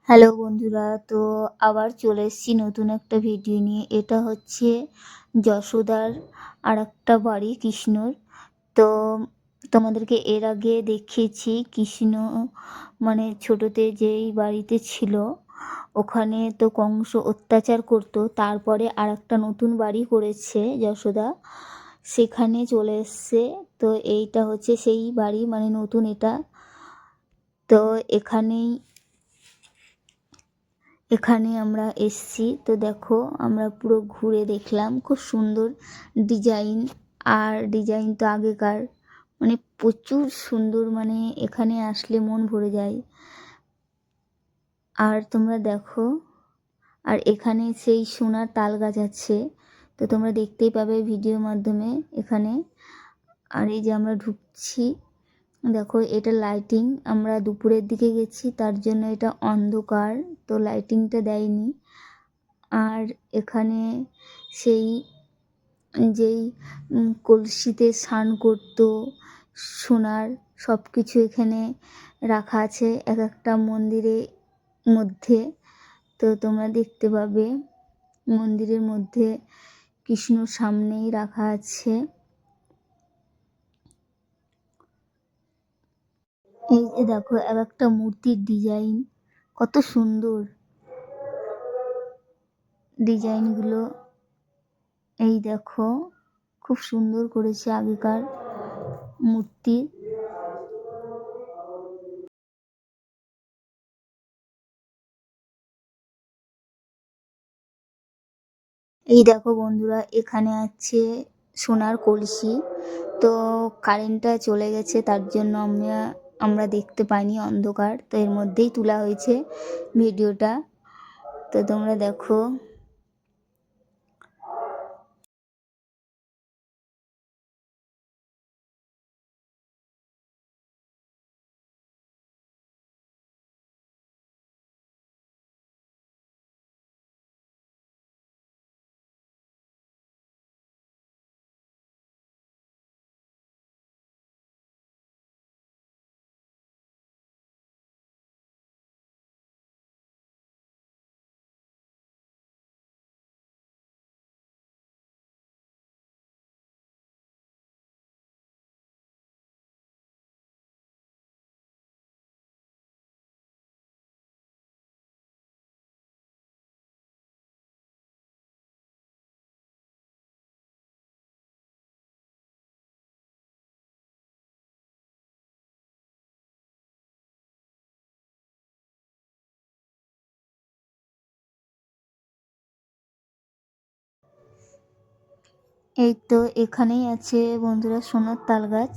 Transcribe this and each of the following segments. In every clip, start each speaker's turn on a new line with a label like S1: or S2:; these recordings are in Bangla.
S1: হ্যালো বন্ধুরা, তো আবার চলে এসেছি নতুন একটা ভিডিও নিয়ে। এটা হচ্ছে যশোদার আরেকটা বাড়ি কৃষ্ণর। তো তোমাদেরকে এর আগে দেখিয়েছি কৃষ্ণ মানে ছোটোতে যেই বাড়িতে ছিল ওখানে তো কংস অত্যাচার করতো। তারপরে আরেকটা নতুন বাড়ি করেছে যশোদা, সেখানে চলে এসছে। তো এইটা হচ্ছে সেই বাড়ি, মানে নতুন এটা। তো এখানে আমরা এসছি। তো দেখো, আমরা পুরো ঘুরে দেখলাম, খুব সুন্দর ডিজাইন। আর ডিজাইন তো আগেকার, মানে প্রচুর সুন্দর, মানে এখানে আসলে মন ভরে যায়। আর তোমরা দেখো, আর এখানে সেই সোনার তাল গাছ আছে, তো তোমরা দেখতেই পাবে ভিডিওর মাধ্যমে এখানে। আর এই যে আমরা ঢুকছি, দেখো এটা লাইটিং, আমরা দুপুরের দিকে গেছি তার জন্য এটা অন্ধকার, তো লাইটিংটা দেয়নি। আর এখানে সেই যেই কলসিতে স্নান করতো সোনার, সব কিছু এখানে রাখা আছে এক একটা মন্দিরের মধ্যে। তো তোমরা দেখতে পাবে মন্দিরের মধ্যে কৃষ্ণর সামনেই রাখা আছে। এই যে দেখো, এক একটা মূর্তির ডিজাইন কত সুন্দর, ডিজাইনগুলো এই দেখো, খুব সুন্দর করেছে আগেকার মূর্তি। এই দেখো বন্ধুরা, এখানে আছে সোনার কলসি। তো কারেন্টটা চলে গেছে তার জন্য আমরা দেখতে পাইনি, অন্ধকার। তো এর মধ্যেই তোলা হয়েছে ভিডিওটা, তো তোমরা দেখো। এই তো এখানেই আছে বন্ধুরা সোনার তাল গাছ।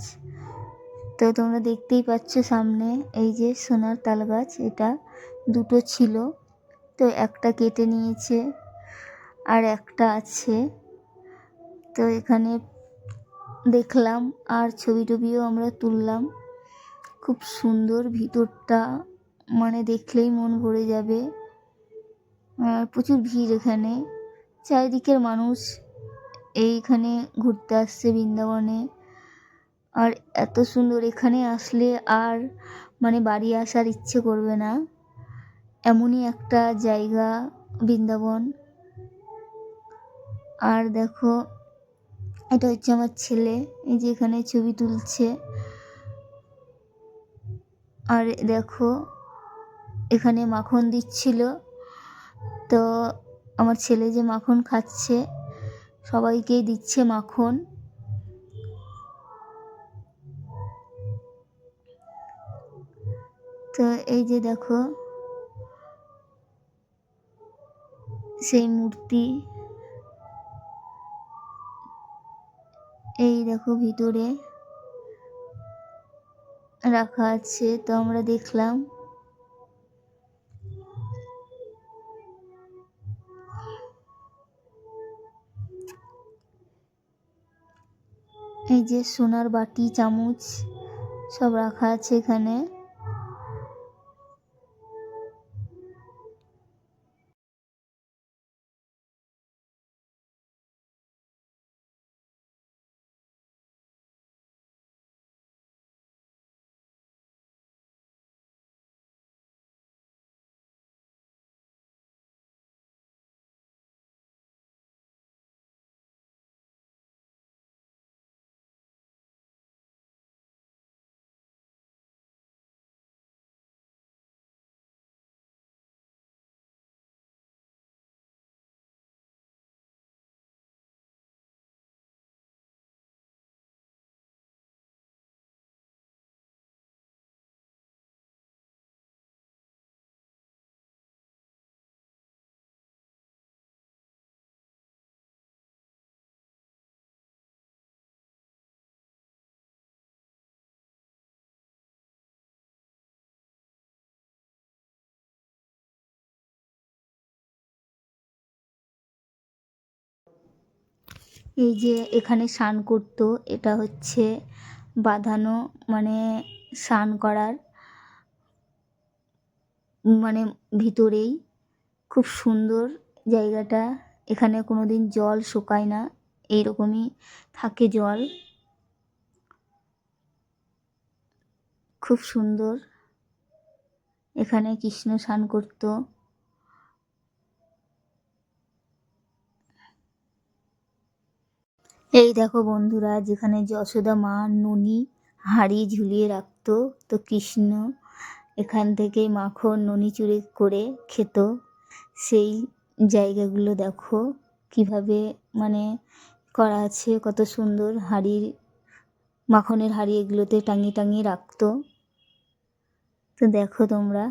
S1: তো তোমরা দেখতেই পাচ্ছ সামনে, এই যে সোনার তাল গাছ, এটা দুটো ছিল, তো একটা কেটে নিয়েছে আর একটা আছে। তো এখানে দেখলাম আর ছবি টবিও আমরা তুললাম। খুব সুন্দর ভিতরটা, মানে দেখলেই মন ভরে যাবে। আর প্রচুর ভিড় এখানে, চারিদিকের মানুষ এইখানে ঘুরতে আসছে বৃন্দাবনে। আর এত সুন্দর, এখানে আসলে আর মানে বাড়ি আসার ইচ্ছে করবে না, এমনই একটা জায়গা বৃন্দাবন। আর দেখো, এটা হচ্ছে আমার ছেলে, এই যে এখানে ছবি তুলছে। আর দেখো, এখানে মাখন দিচ্ছিল, তো আমার ছেলে যে মাখন খাচ্ছে, সবাইকেই দিচ্ছে মাখন। তো এই যে দেখো সেই মূর্তি, এই দেখো ভিতরে রাখা আছে, তো আমরা দেখলাম। এই যে সোনার বাটি চামচ সব রাখা আছে এখানে। এই যে এখানে স্নান করতো, এটা হচ্ছে বাঁধানো, মানে স্নান করার মানে ভিতরেই। খুব সুন্দর জায়গাটা। এখানে কোনোদিন জল শুকায় না, এইরকমই থাকে জল। খুব সুন্দর। এখানে কৃষ্ণ স্নান করতো। এই দেখো বন্ধুরা, যেখানে যশোদা মা ননি হাঁড়ি ঝুলিয়ে রাখতো, তো কৃষ্ণ এখান থেকে মাখন ননি চুরি করে খেত। সেই জায়গাগুলো দেখো কিভাবে মানে করা আছে, কত সুন্দর। হাঁড়ির মাখনের হাঁড়ি এগুলোতে টাঙিয়ে টাঙিয়ে রাখতো। তো দেখো তোমরা।